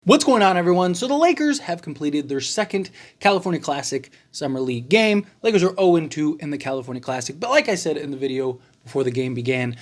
What's going on, everyone? So the Lakers have completed their second California Classic Summer League game. Lakers are 0-2 in the California Classic. But like I said in the video before the game began,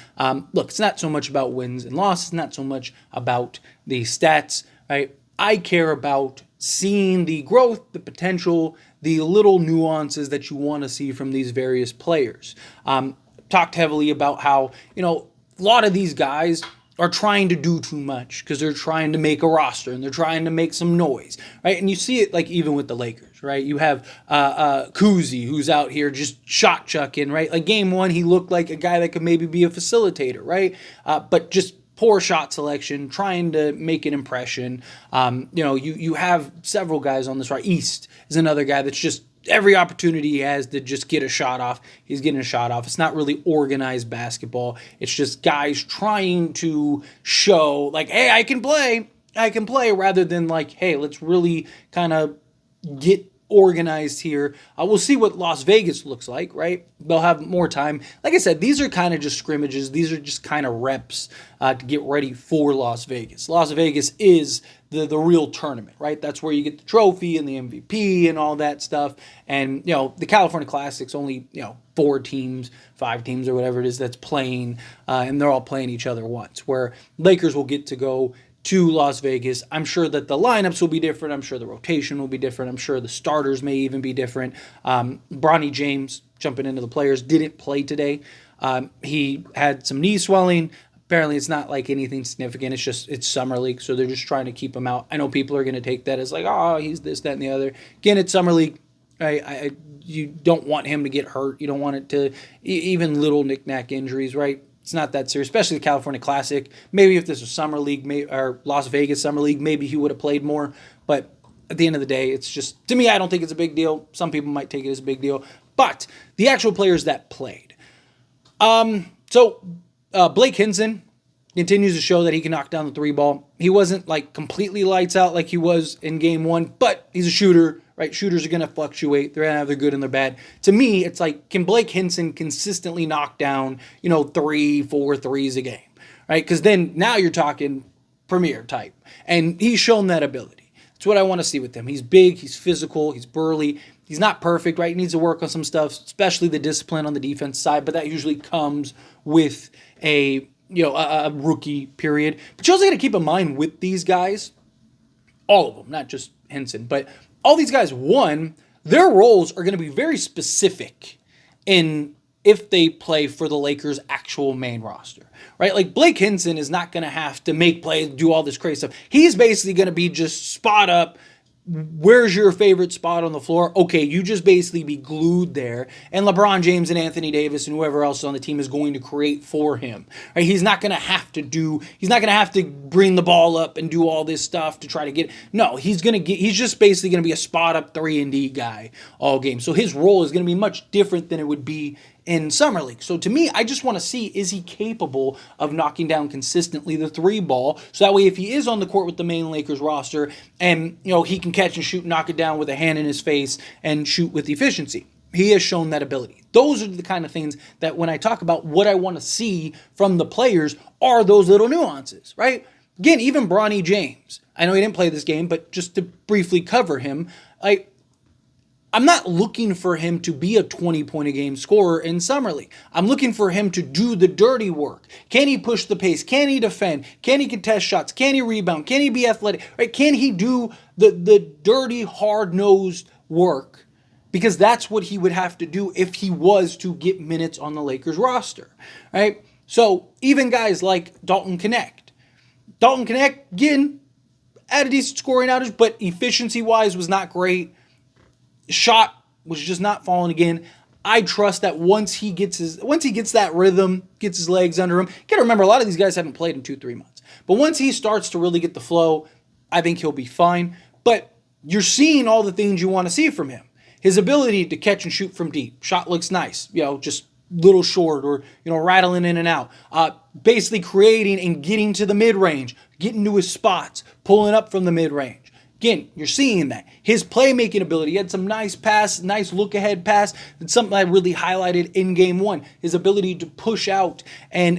look, it's not so much about wins and losses, not so much about the stats, right? I care about seeing the growth, the potential, the little nuances that you want to see from these various players. Talked heavily about how, a lot of these guys are trying to do too much because they're trying to make a roster and they're trying to make some noise, right? And you see it like even with the Lakers, right? You have Kuzi, who's out here just shot chucking, right? Like game one, he looked like a guy that could maybe be a facilitator, right? But just poor shot selection, trying to make an impression. You have several guys on this, right? East is another guy that's just every opportunity he has to just get a shot off, he's getting a shot off. It's not really organized basketball. It's just guys trying to show like, hey, I can play, rather than like, hey, let's really kind of get organized here. We'll see what Las Vegas looks like, right? They'll have more time. Like I said, these are kind of just scrimmages. These are just kind of reps to get ready for Las Vegas. Las Vegas is the real tournament, right? That's where you get the trophy and the MVP and all that stuff. And, the California Classic's only, 4 teams, 5 teams or whatever it is that's playing, and they're all playing each other once, where Lakers will get to go to Las Vegas. I'm sure that the lineups will be different. I'm sure the rotation will be different. I'm sure the starters may even be different. Bronny James, jumping into the players, didn't play today. He had some knee swelling. Apparently, it's not like anything significant. It's summer league, so they're just trying to keep him out. I know people are going to take that as like, oh, he's this, that, and the other. Again, it's summer league. You don't want him to get hurt. You don't want it to, even little knick-knack injuries, right? It's not that serious, especially the California Classic. Maybe if this was Summer League or Las Vegas Summer League, maybe he would have played more. But at the end of the day, it's just, to me, I don't think it's a big deal. Some people might take it as a big deal. But the actual players that played. Blake Hinson continues to show that he can knock down the 3 ball. He wasn't like completely lights out like he was in game 1, but he's a shooter, right? Shooters are going to fluctuate. They're going to have their good and their bad. To me, it's like, can Blake Hinson consistently knock down, 3, 4 threes a game, right? Because then now you're talking premier type. And he's shown that ability. That's what I want to see with him. He's big, he's physical, he's burly. He's not perfect, right? He needs to work on some stuff, especially the discipline on the defense side, but that usually comes with a rookie period. But you also got to keep in mind with these guys, all of them, not just Henson, but all these guys, one, their roles are going to be very specific in if they play for the Lakers' actual main roster, right? Like Blake Hinson is not going to have to make plays, do all this crazy stuff. He's basically going to be just spot up. Where's your favorite spot on the floor? Okay, you just basically be glued there. And LeBron James and Anthony Davis and whoever else on the team is going to create for him. Right? He's not going to have to bring the ball up and do all this stuff to try to get. No, he's just basically going to be a spot up 3-and-D guy all game. So his role is going to be much different than it would be in Summer League. So to me, I just want to see, is he capable of knocking down consistently the 3 ball? So that way, if he is on the court with the main Lakers roster and, he can catch and shoot, knock it down with a hand in his face and shoot with efficiency. He has shown that ability. Those are the kind of things that when I talk about what I want to see from the players are those little nuances, right? Again, even Bronny James. I know he didn't play this game, but just to briefly cover him, I'm not looking for him to be a 20-point-a-game scorer in Summer League. I'm looking for him to do the dirty work. Can he push the pace? Can he defend? Can he contest shots? Can he rebound? Can he be athletic? Right? Can he do the dirty, hard-nosed work? Because that's what he would have to do if he was to get minutes on the Lakers roster. Right? So even guys like Dalton Connect. Dalton Connect, again, had a decent scoring outage, but efficiency-wise was not great. Shot was just not falling again. I trust that once he gets that rhythm, gets his legs under him. You got to remember, a lot of these guys haven't played in 2-3 months. But once he starts to really get the flow, I think he'll be fine. But you're seeing all the things you want to see from him. His ability to catch and shoot from deep. Shot looks nice. Just little short or, rattling in and out. Basically creating and getting to the mid-range, getting to his spots, pulling up from the mid-range. Again, you're seeing that. His playmaking ability, he had some nice pass, nice look-ahead pass. It's something I really highlighted in game one. His ability to push out and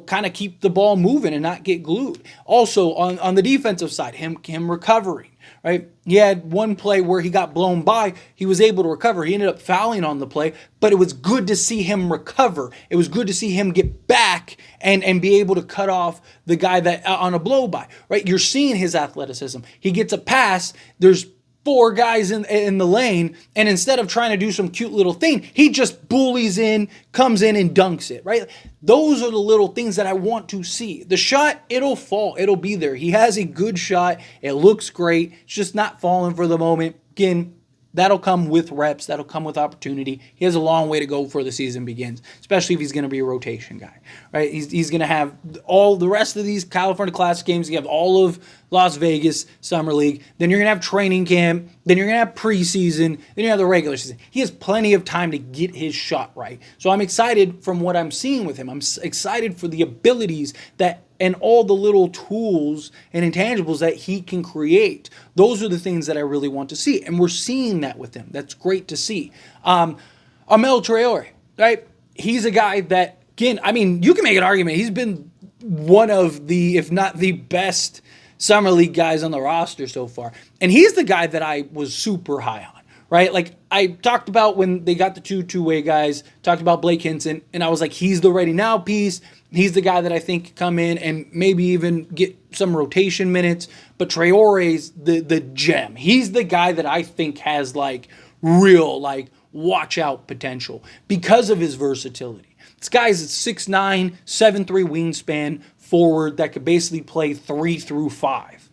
kind of keep the ball moving and not get glued. Also, on the defensive side, him recovering. Right? He had one play where he got blown by. He was able to recover. He ended up fouling on the play, but it was good to see him recover. It was good to see him get back and be able to cut off the guy that on a blow by. Right? You're seeing his athleticism. He gets a pass. There's 4 guys in the lane, and instead of trying to do some cute little thing, he just bullies in, comes in and dunks it, right? Those are the little things that I want to see. The shot, it'll fall. It'll be there. He has a good shot. It looks great. It's just not falling for the moment. Again, that'll come with reps. That'll come with opportunity. He has a long way to go before the season begins, especially if he's going to be a rotation guy, right? He's going to have all the rest of these California Classic games. You have all of Las Vegas Summer League. Then you're going to have training camp. Then you're going to have preseason. Then you have the regular season. He has plenty of time to get his shot right. So I'm excited from what I'm seeing with him. I'm excited for the abilities that and all the little tools and intangibles that he can create. Those are the things that I really want to see. And we're seeing that with him. That's great to see. Amel Traore, right? He's a guy that, again, I mean, you can make an argument. He's been one of the, if not the best Summer League guys on the roster so far. And he's the guy that I was super high on, right? Like I talked about when they got the two-way guys, talked about Blake Hinson, and I was like, he's the ready now piece. He's the guy that I think come in and maybe even get some rotation minutes. But Traore's the gem. He's the guy that I think has like real like watch out potential because of his versatility. This guy's a 6'9", 7'3" wingspan forward that could basically play 3 through 5.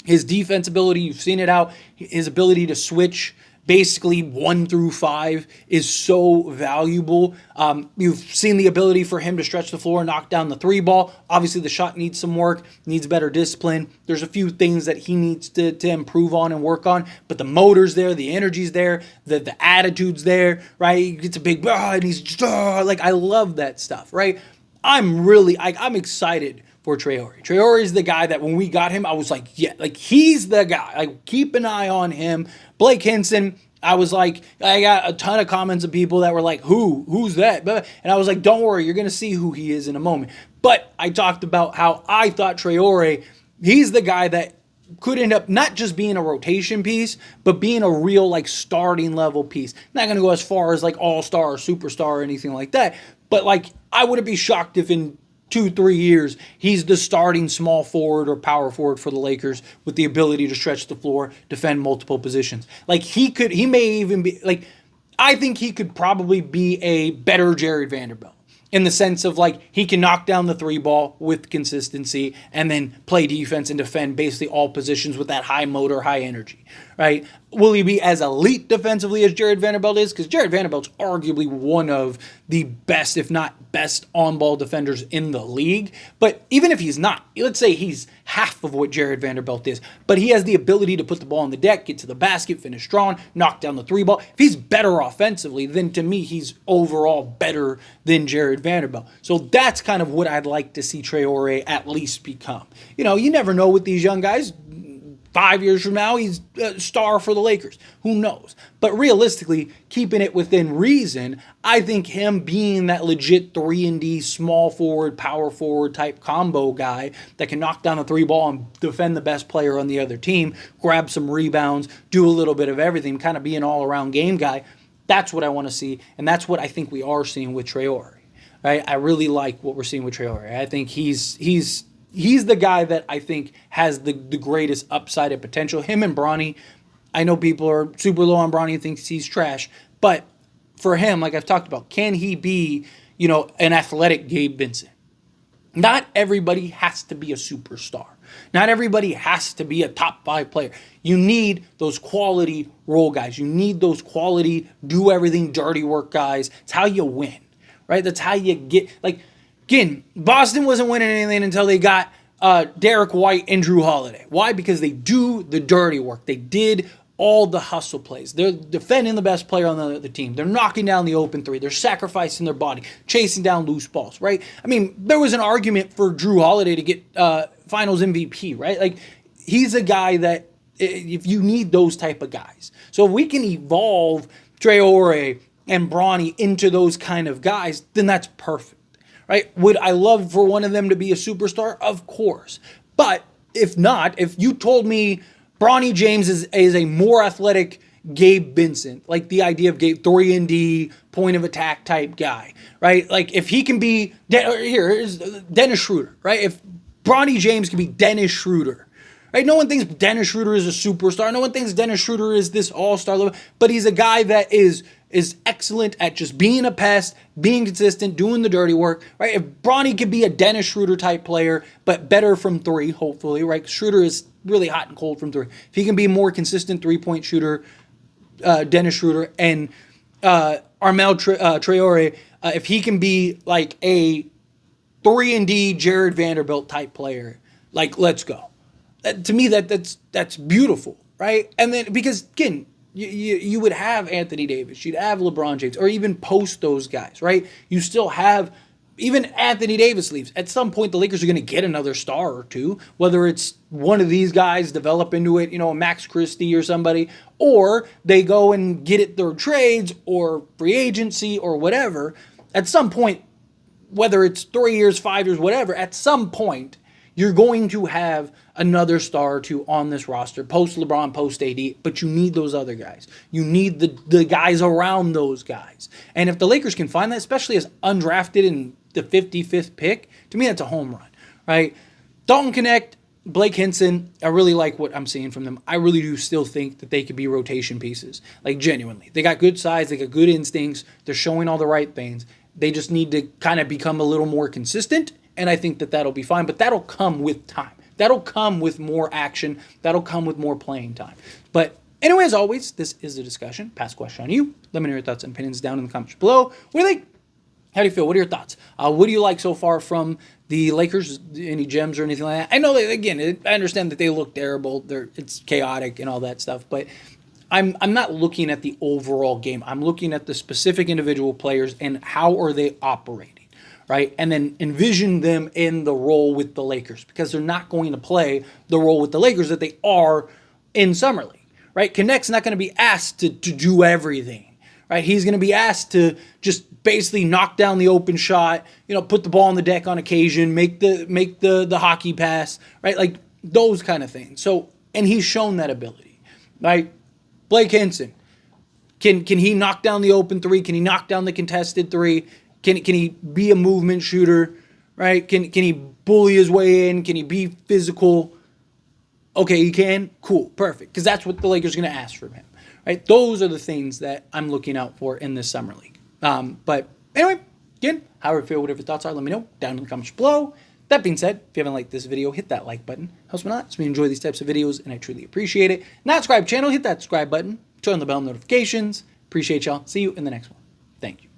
His defense ability, you've seen it out. His ability to switch basically 1 through 5 is so valuable. You've seen the ability for him to stretch the floor and knock down the 3 ball. Obviously, the shot needs some work, needs better discipline. There's a few things that he needs to improve on and work on, but the motor's there, the energy's there, the attitude's there, right? He gets a big, and he's like, I love that stuff, right? I'm excited for Traore. Traore is the guy that when we got him, I was like, yeah, like he's the guy. Like keep an eye on him. Blake Hinson, I was like, I got a ton of comments of people that were like, who's that? And I was like, don't worry, you're going to see who he is in a moment. But I talked about how I thought Traore, he's the guy that could end up not just being a rotation piece, but being a real like starting level piece. Not going to go as far as like all-star or superstar or anything like that. But like, I wouldn't be shocked if in 2-3 years, he's the starting small forward or power forward for the Lakers with the ability to stretch the floor, defend multiple positions. Like he may even be like, I think he could probably be a better Jared Vanderbilt in the sense of like he can knock down the 3 ball with consistency and then play defense and defend basically all positions with that high motor, high energy, right? Will he be as elite defensively as Jared Vanderbilt is? Because Jared Vanderbilt's arguably one of the best, if not best, on-ball defenders in the league. But even if he's not, let's say he's half of what Jared Vanderbilt is, but he has the ability to put the ball on the deck, get to the basket, finish strong, knock down the 3 ball. If he's better offensively, then to me, he's overall better than Jared Vanderbilt. So that's kind of what I'd like to see Traore at least become. You know, you never know with these young guys. 5 years from now, he's a star for the Lakers. Who knows? But realistically, keeping it within reason, I think him being that legit 3-and-D small forward, power forward type combo guy that can knock down the 3 ball and defend the best player on the other team, grab some rebounds, do a little bit of everything, kind of be an all-around game guy, that's what I want to see, and that's what I think we are seeing with Traore. Right? I really like what we're seeing with Traore. I think he's the guy that I think has the greatest upside and potential. Him and Bronny, I know people are super low on Bronny and thinks he's trash, but for him, like I've talked about, can he be, an athletic Gabe Vincent? Not everybody has to be a superstar. Not everybody has to be a top 5 player. You need those quality role guys. You need those quality do everything dirty work guys. It's how you win, right? That's how you get, like, again, Boston wasn't winning anything until they got Derek White and Drew Holiday. Why? Because they do the dirty work. They did all the hustle plays. They're defending the best player on the team. They're knocking down the open 3. They're sacrificing their body, chasing down loose balls, right? I mean, there was an argument for Drew Holiday to get Finals MVP, right? Like, he's a guy that if you need those type of guys. So if we can evolve Traore and Bronny into those kind of guys, then that's perfect, right? Would I love for one of them to be a superstar? Of course. But if not, if you told me Bronny James is a more athletic Gabe Vincent, like the idea of Gabe 3-and-D, point of attack type guy, right? Like if he can be, here's Dennis Schroeder, right? If Bronny James can be Dennis Schroeder, right? No one thinks Dennis Schroeder is a superstar. No one thinks Dennis Schroeder is this all-star level, but he's a guy that is excellent at just being a pest, being consistent, doing the dirty work, right? If Bronny could be a Dennis Schroeder type player, but better from three, hopefully, right? Schroeder is really hot and cold from three. If he can be a more consistent three-point shooter, Dennis Schroeder, and Armel Traore, if he can be like a 3-and-D Jared Vanderbilt type player, like let's go. To me, that's beautiful, right? And then because again, you would have Anthony Davis, you'd have LeBron James, or even post those guys, right? You still have, even Anthony Davis leaves. At some point, the Lakers are going to get another star or two, whether it's one of these guys develop into it, a Max Christie or somebody, or they go and get it through trades or free agency or whatever. At some point, whether it's 3 years, 5 years, whatever, at some point, you're going to have another star or two on this roster, post LeBron, post AD, but you need those other guys. You need the guys around those guys. And if the Lakers can find that, especially as undrafted in the 55th pick, to me, that's a home run, right? Dalton Connect, Blake Hinson, I really like what I'm seeing from them. I really do still think that they could be rotation pieces, like genuinely. They got good size, they got good instincts, they're showing all the right things. They just need to kind of become a little more consistent, and I think that that'll be fine, but that'll come with time. That'll come with more action. That'll come with more playing time. But anyway, as always, this is a discussion. Pass question on you. Let me know your thoughts and opinions down in the comments below. What do you think? How do you feel? What are your thoughts? What do you like so far from the Lakers? Any gems or anything like that? I know that, again, I understand that they look terrible. It's chaotic and all that stuff, but I'm not looking at the overall game. I'm looking at the specific individual players and how are they operating. Right? And then envision them in the role with the Lakers, because they're not going to play the role with the Lakers that they are in Summer League, right? Connect's not going to be asked to do everything, right? He's going to be asked to just basically knock down the open shot, put the ball on the deck on occasion, make the hockey pass, right? Like those kind of things. So, and he's shown that ability, right? Blake Hinson, can he knock down the open three? Can he knock down the contested three? Can he be a movement shooter, right? Can he bully his way in? Can he be physical? Okay, he can. Cool, perfect. Because that's what the Lakers are going to ask from him, right? Those are the things that I'm looking out for in this Summer League. But anyway, again, however you feel, whatever your thoughts are, let me know down in the comments below. That being said, if you haven't liked this video, hit that like button. Helps me a lot. So we enjoy these types of videos, and I truly appreciate it. Not subscribe channel, hit that subscribe button. Turn on the bell notifications. Appreciate y'all. See you in the next one. Thank you.